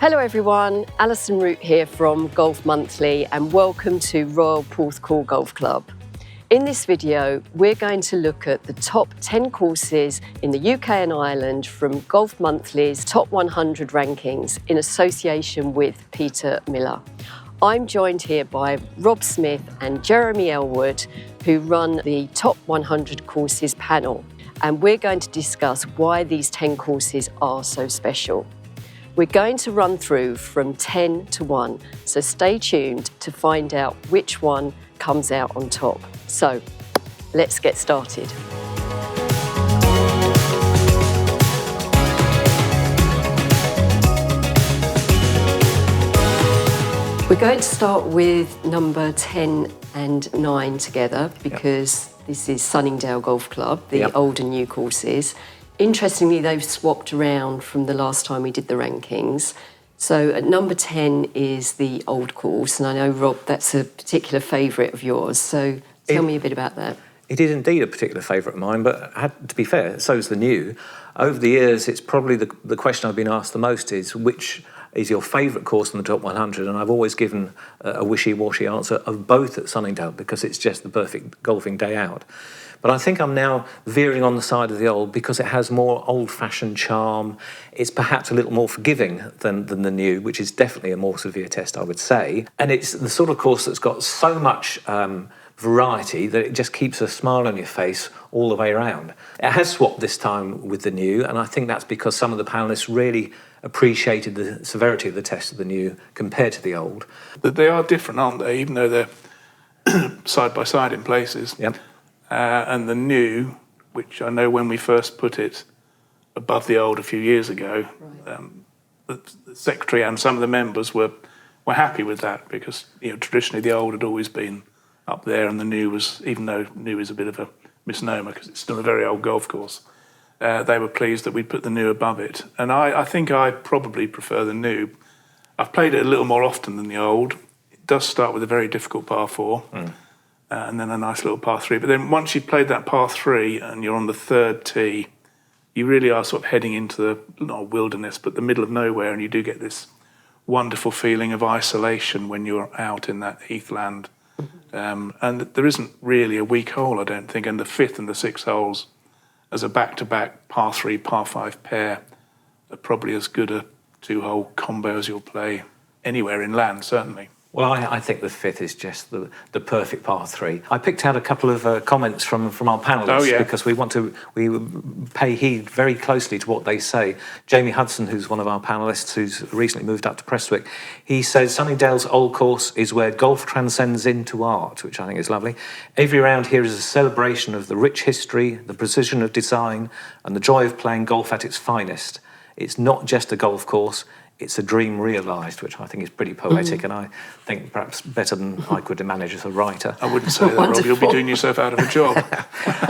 Hello everyone, Alison Root here from Golf Monthly and welcome to Royal Porthcawl Golf Club. In this video, we're going to look at the top 10 courses in the UK and Ireland from Golf Monthly's Top 100 rankings in association with Peter Millar. I'm joined here by Rob Smith and Jeremy Ellwood, who run the Top 100 Courses panel, and we're going to discuss why these 10 courses are so special. We're going to run through from 10 to 1, so stay tuned to find out which one comes out on top. So, let's get started. We're going to start with number 10 and 9 together because this is Sunningdale Golf Club, the old and new courses. Interestingly, they've swapped around from the last time we did the rankings. So at number 10 is the old course, and I know, Rob, that's a particular favourite of yours. So tell me a bit about that. It is indeed a particular favourite of mine, but to be fair, so is the new. Over the years, it's probably the question I've been asked the most is which is your favourite course in the top 100, and I've always given a wishy-washy answer of both at Sunningdale because it's just the perfect golfing day out. But I think I'm now veering on the side of the old because it has more old-fashioned charm. It's perhaps a little more forgiving than the new, which is definitely a more severe test, I would say. And it's the sort of course that's got so much variety that it just keeps a smile on your face all the way around. It has swapped this time with the new, and I think that's because some of the panellists really appreciated the severity of the test of the new compared to the old. But they are different, aren't they, even though they're side by side in places. Yep. And the new, which I know when we first put it above the old a few years ago, the secretary and some of the members were happy with that because traditionally the old had always been up there and the new was, even though new is a bit of a misnomer because it's still a very old golf course, they were pleased that we'd put the new above it. And I think I probably prefer the new. I've played it a little more often than the old. It does start with a very difficult par 4. And then a nice little par 3. But then once you've played that par 3 and you're on the third tee, you really are sort of heading into the, not wilderness, but the middle of nowhere, and you do get this wonderful feeling of isolation when you're out in that heathland. And there isn't really a weak hole, I don't think, and the 5th and the 6th holes as a back-to-back par 3, par 5 pair are probably as good a 2-hole combo as you'll play anywhere inland, certainly. Well, I think the 5th is just the perfect par 3. I picked out a couple of comments from our panellists because we pay heed very closely to what they say. Jamie Hudson, who's one of our panellists who's recently moved up to Prestwick, he says Sunningdale's old course is where golf transcends into art, which I think is lovely. Every round here is a celebration of the rich history, the precision of design, and the joy of playing golf at its finest. It's not just a golf course, it's a dream realised, which I think is pretty poetic, and I think perhaps better than I could manage as a writer. I wouldn't say that, Rob. You'll be doing yourself out of a job.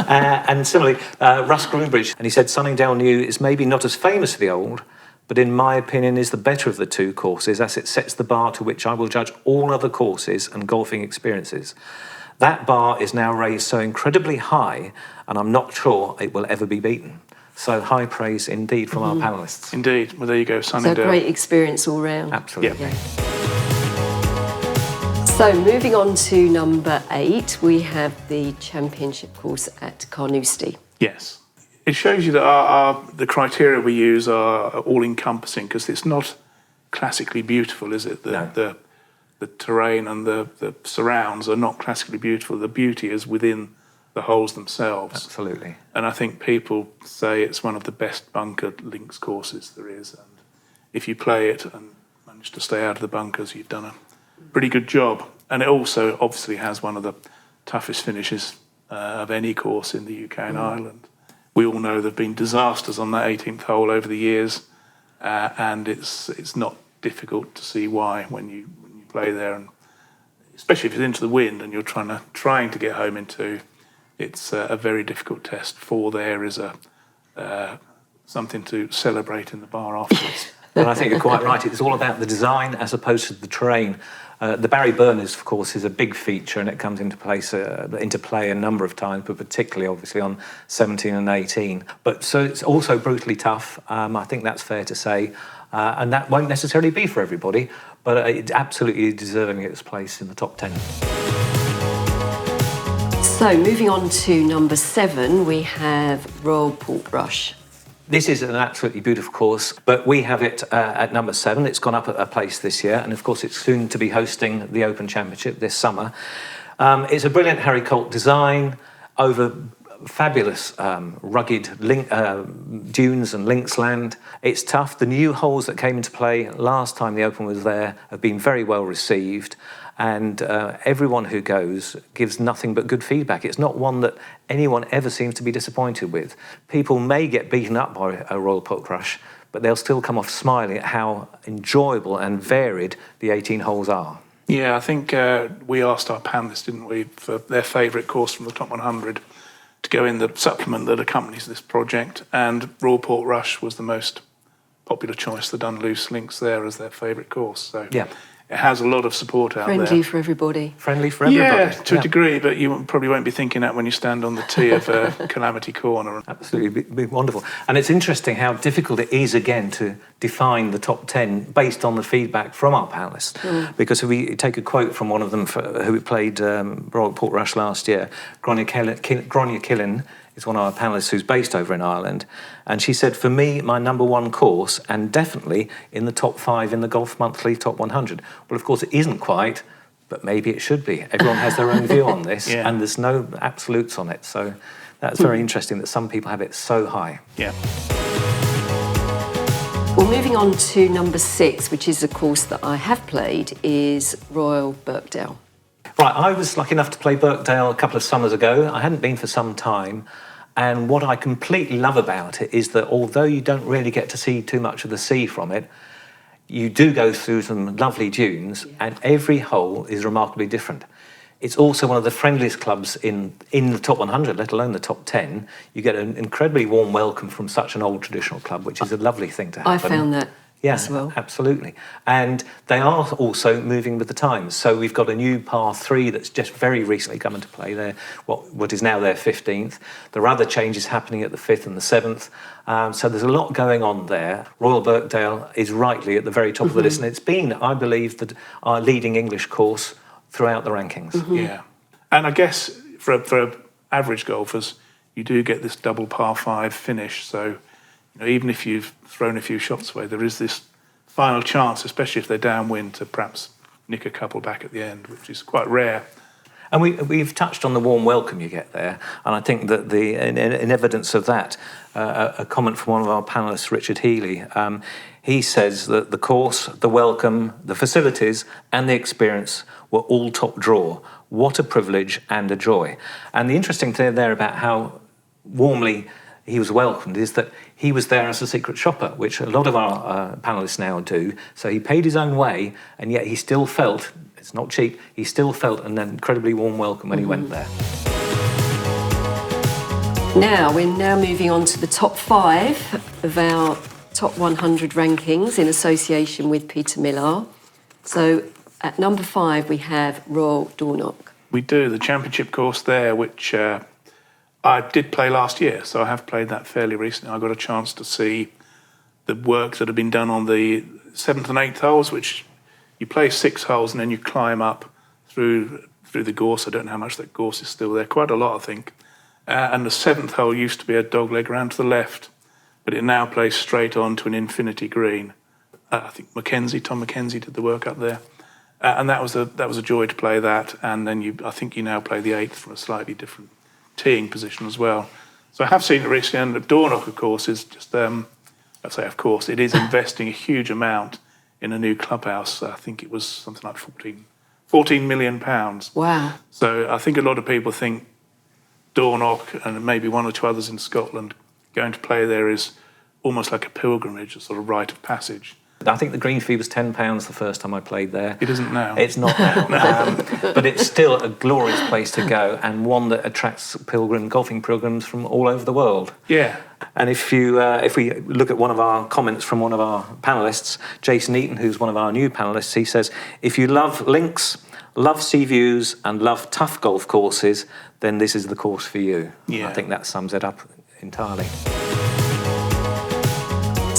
And similarly, Russ Groombridge, and he said Sunningdale New is maybe not as famous as the old, but in my opinion is the better of the two courses, as it sets the bar to which I will judge all other courses and golfing experiences. That bar is now raised so incredibly high, and I'm not sure it will ever be beaten. So high praise indeed from our panellists. Indeed. Well, there you go, Sunningdale. So a great experience all round. Absolutely. Yeah. So moving on to number 8, we have the championship course at Carnoustie. Yes. It shows you that the criteria we use are all-encompassing because it's not classically beautiful, is it? The terrain and the surrounds are not classically beautiful. The beauty is within the holes themselves. Absolutely. And I think people say it's one of the best bunkered links courses there is. And if you play it and manage to stay out of the bunkers, you've done a pretty good job. And it also obviously has one of the toughest finishes of any course in the UK and Ireland. We all know there have been disasters on that 18th hole over the years, and it's not difficult to see why when you play there, and especially if it's into the wind and you're trying to get home in 2. It's a very difficult test. 4 there is something to celebrate in the bar afterwards. And I think you're quite right. It's all about the design as opposed to the terrain. The Barry Burners, of course, is a big feature, and it comes into play a number of times, but particularly, obviously, on 17 and 18. But so it's also brutally tough. I think that's fair to say. And that won't necessarily be for everybody, but it's absolutely deserving its place in the top 10. So moving on to number 7, we have Royal Portrush. This is an absolutely beautiful course, but we have it at number 7. It's gone up a place this year, and of course it's soon to be hosting the Open Championship this summer. It's a brilliant Harry Colt design over fabulous rugged dunes and links land. It's tough. The new holes that came into play last time the Open was there have been very well received, and everyone who goes gives nothing but good feedback. It's not one that anyone ever seems to be disappointed with. People may get beaten up by a Royal Portrush, but they'll still come off smiling at how enjoyable and varied the 18 holes are. Yeah, I think we asked our panellists, didn't we, for their favourite course from the top 100 to go in the supplement that accompanies this project, and Royal Portrush was the most popular choice. They've done loose links there as their favourite course. So yeah, it has a lot of support out there. Friendly for everybody. Friendly for everybody. Yeah, to a degree, but you probably won't be thinking that when you stand on the tee of Calamity Corner. Absolutely, be wonderful. And it's interesting how difficult it is, again, to define the top 10 based on the feedback from our panellists. Because if we take a quote from one of them who played Royal Portrush last year, Gráinne Killen is one of our panellists who's based over in Ireland, and she said, for me, my number 1 course, and definitely in the top 5 in the Golf Monthly Top 100. Well, of course, it isn't quite, but maybe it should be. Everyone has their own view on this, and there's no absolutes on it. So that's very interesting that some people have it so high. Yeah. Well, moving on to number 6, which is a course that I have played, is Royal Birkdale. Right, I was lucky enough to play Birkdale a couple of summers ago. I hadn't been for some time. And what I completely love about it is that although you don't really get to see too much of the sea from it, you do go through some lovely dunes, and every hole is remarkably different. It's also one of the friendliest clubs in the top 100, let alone the top 10. You get an incredibly warm welcome from such an old traditional club, which is a lovely thing to happen. I found that as well. Absolutely. And they are also moving with the times. So we've got a new par 3 that's just very recently come into play there, what is now their 15th. There are other changes happening at the 5th and the 7th. So there's a lot going on there. Royal Birkdale is rightly at the very top of the list, and it's been, I believe, our leading English course throughout the rankings. Yeah. And I guess for average golfers, you do get this double par 5 finish. So even if you've thrown a few shots away, there is this final chance, especially if they're downwind, to perhaps nick a couple back at the end, which is quite rare. And we've touched on the warm welcome you get there, and I think that in evidence of that, a comment from one of our panellists, Richard Healy, he says that the course, the welcome, the facilities and the experience were all top draw. What a privilege and a joy. And the interesting thing there about how warmly he was welcomed is that he was there as a secret shopper, which a lot of our panellists now do. So he paid his own way, and yet he still felt, it's not cheap, he still felt an incredibly warm welcome when he went there. Now, we're moving on to the top 5 of our top 100 rankings in association with Peter Millar. So at number 5, we have Royal Dornoch. We do, the championship course there, which I did play last year, so I have played that fairly recently. I got a chance to see the work that had been done on the 7th and 8th holes, which you play 6 holes and then you climb up through the gorse. I don't know how much that gorse is still there, quite a lot, I think. And the 7th hole used to be a dogleg around to the left, but it now plays straight on to an infinity green. I think Tom Mackenzie did the work up there. And that was a joy to play that. And then I think you now play the 8th from a slightly different teeing position as well. So I have seen it recently, and Dornoch, of course, is just, it is investing a huge amount in a new clubhouse. I think it was something like £14 million. Wow. So I think a lot of people think Dornoch and maybe one or two others in Scotland going to play there is almost like a pilgrimage, a sort of rite of passage. I think the green fee was £10 the first time I played there. It isn't now. It's not now. But it's still a glorious place to go, and one that attracts golfing pilgrims from all over the world. Yeah. And if we look at one of our comments from one of our panellists, Jason Eaton, who's one of our new panellists, he says, if you love links, love sea views and love tough golf courses, then this is the course for you. Yeah. I think that sums it up entirely.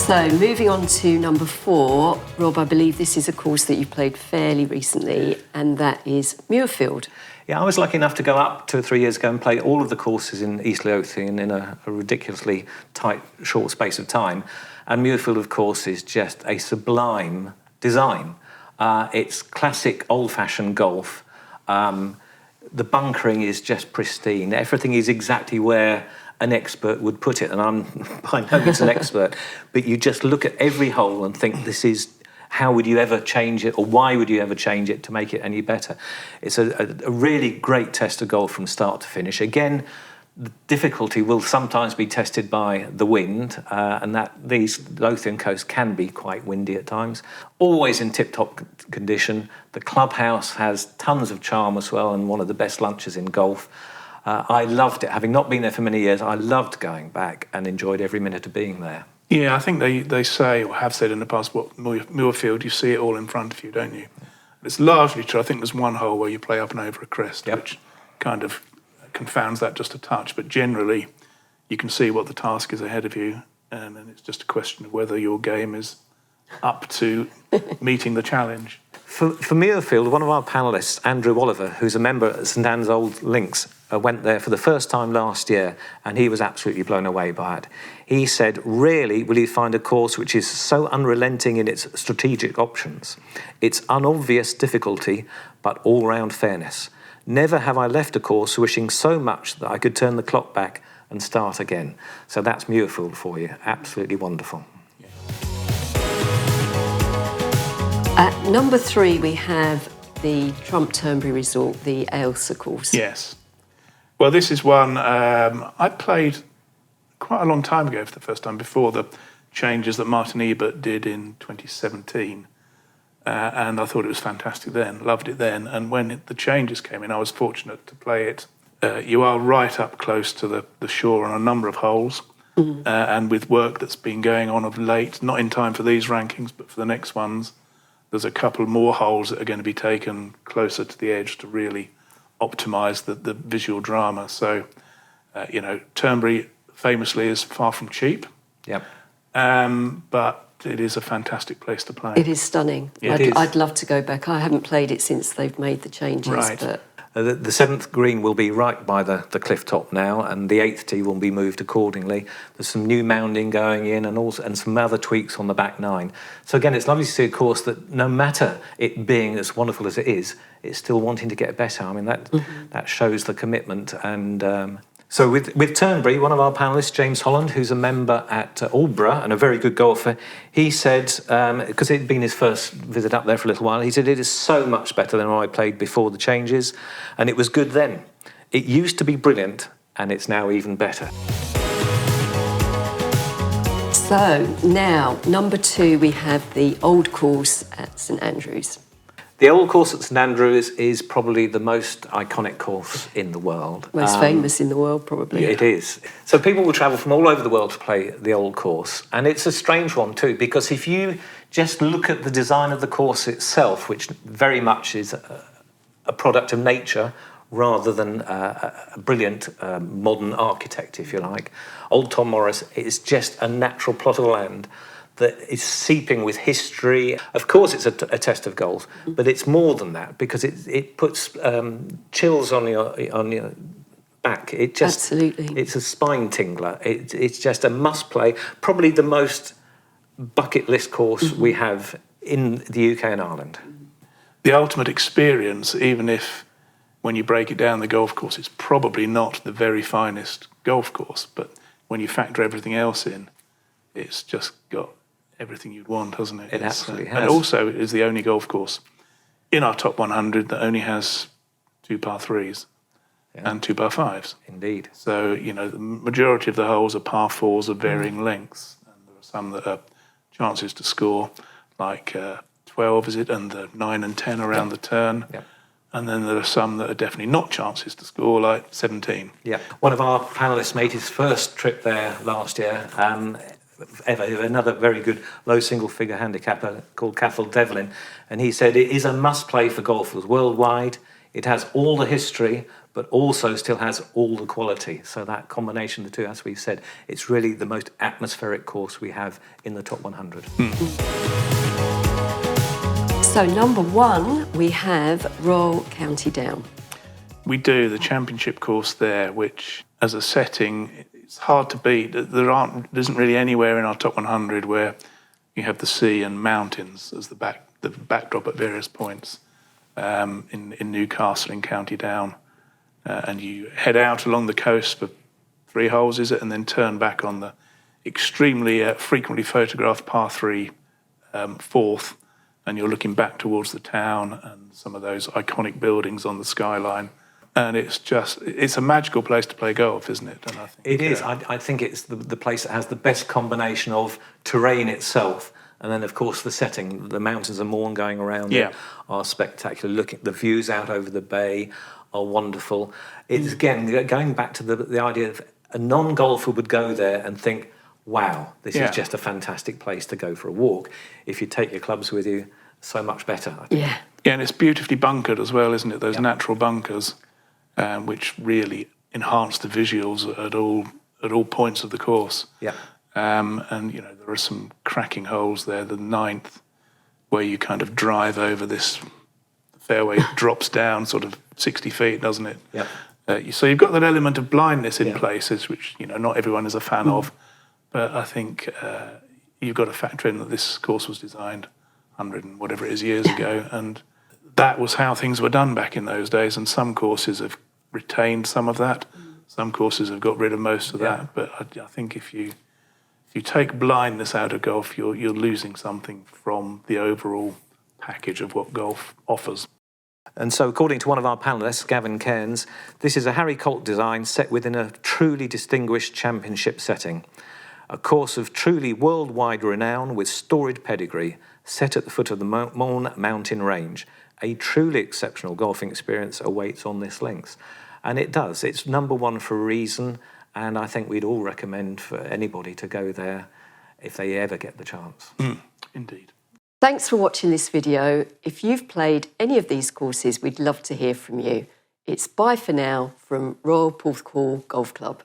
So, moving on to number 4, Rob, I believe this is a course that you played fairly recently, and that is Muirfield. Yeah, I was lucky enough to go up 2 or 3 years ago and play all of the courses in East Lothian in a ridiculously tight, short space of time. And Muirfield, of course, is just a sublime design. It's classic, old-fashioned golf. The bunkering is just pristine. Everything is exactly where an expert would put it, and I'm by no means an expert, but you just look at every hole and think, this is, how would you ever change it, or why would you ever change it to make it any better? It's a really great test of golf from start to finish. Again, the difficulty will sometimes be tested by the wind, and that these Lothian coasts can be quite windy at times. Always in tip-top condition. The clubhouse has tons of charm as well, and one of the best lunches in golf. I loved it. Having not been there for many years, I loved going back and enjoyed every minute of being there. Yeah, I think they say, or have said in the past, what Muirfield, you see it all in front of you, don't you? It's largely true. I think there's one hole where you play up and over a crest, which kind of confounds that just a touch. But generally, you can see what the task is ahead of you, and then it's just a question of whether your game is up to meeting the challenge. For Muirfield, one of our panellists, Andrew Oliver, who's a member at St Anne's Old Links, went there for the first time last year, and he was absolutely blown away by it. He said, rarely will you find a course which is so unrelenting in its strategic options, its unobvious difficulty, but all-round fairness. Never have I left a course wishing so much that I could turn the clock back and start again. So that's Muirfield for you. Absolutely wonderful. At number 3, we have the Trump Turnberry Resort, the Ailsa course. Yes. Well, this is one I played quite a long time ago for the first time, before the changes that Martin Ebert did in 2017. And I thought it was fantastic then, loved it then. And when the changes came in, I was fortunate to play it. You are right up close to the shore on a number of holes. And with work that's been going on of late, not in time for these rankings, but for the next ones, there's a couple more holes that are going to be taken closer to the edge to really optimise the visual drama. So, Turnberry famously is far from cheap. Yep. But it is a fantastic place to play. It is stunning. Yeah, I'd love to go back. I haven't played it since they've made the changes. Right. But The 7th green will be right by the cliff top now, and the 8th tee will be moved accordingly. There's some new mounding going in, and some other tweaks on the back 9. So again, it's lovely to see a course that, no matter it being as wonderful as it is, it's still wanting to get better. I mean, that shows the commitment. And so with Turnberry, one of our panellists, James Holland, who's a member at Aldborough and a very good golfer, he said, because it'd been his first visit up there for a little while, he said, it is so much better than I played before the changes, and it was good then. It used to be brilliant, and it's now even better. so now, number 2, we have the old course at St Andrews. The old course at St Andrews is probably the most iconic course in the world. Most famous in the world, probably. It is. So people will travel from all over the world to play the old course. And it's a strange one too, because if you just look at the design of the course itself, which very much is a product of nature rather than a brilliant modern architect, if you like, Old Tom Morris is just a natural plot of land that is seeping with history. Of course, it's a test of golf, but it's more than that, because it puts chills on your back. It just, absolutely, it's a spine tingler. It's just a must play. Probably the most bucket list course we have in the UK and Ireland. The ultimate experience, even if when you break it down, the golf course is probably not the very finest golf course, but when you factor everything else in, it's just got everything you'd want, hasn't it? It absolutely has. And also, it is the only golf course in our top 100 that only has 2 par 3s and 2 par 5s. Indeed. So, the majority of the holes are par 4s of varying lengths. And there are some that are chances to score, like 12, is it, and the 9 and 10 around the turn. Yep. And then there are some that are definitely not chances to score, like 17. Yeah. One of our panellists made his first trip there last year. Ever, another very good low single-figure handicapper called Cathal Devlin, and he said it is a must-play for golfers worldwide. It has all the history, but also still has all the quality. So that combination of the two, as we've said, it's really the most atmospheric course we have in the top 100. So number 1, we have Royal County Down. We do the championship course there, which as a setting, it's hard to beat. There isn't really anywhere in our top 100 where you have the sea and mountains as the backdrop at various points. In Newcastle in County Down, and you head out along the coast for 3 holes, is it, and then turn back on the extremely frequently photographed par 3 fourth, and you're looking back towards the town and some of those iconic buildings on the skyline. And it's a magical place to play golf, isn't it? And I think, it is. I think it's the place that has the best combination of terrain itself, and then, of course, the setting. The mountains of Mourne going around it are spectacular. The views out over the bay are wonderful. It's, again, going back to the idea of a non-golfer would go there and think, wow, this is just a fantastic place to go for a walk. If you take your clubs with you, so much better, I think. Yeah, and it's beautifully bunkered as well, isn't it? Those natural bunkers, which really enhance the visuals at all points of the course. Yeah. And, you know, there are some cracking holes there. The 9th, where you kind of drive over this fairway, drops down sort of 60 feet, doesn't it? Yeah. So you've got that element of blindness in places, which, you know, not everyone is a fan of. But I think you've got to factor in that this course was designed 100 and whatever it is years ago. And that was how things were done back in those days. And some courses have retained some of that. Some courses have got rid of most of that. But I think if you take blindness out of golf, you're losing something from the overall package of what golf offers. And so, according to one of our panellists, Gavin Cairns, this is a Harry Colt design set within a truly distinguished championship setting. A course of truly worldwide renown with storied pedigree, set at the foot of the Mourne mountain range. A truly exceptional golfing experience awaits on this links. And it does. It's number 1 for a reason. And I think we'd all recommend for anybody to go there if they ever get the chance. Indeed. Thanks for watching this video. If you've played any of these courses, we'd love to hear from you. It's bye for now from Royal Porthcawl Golf Club.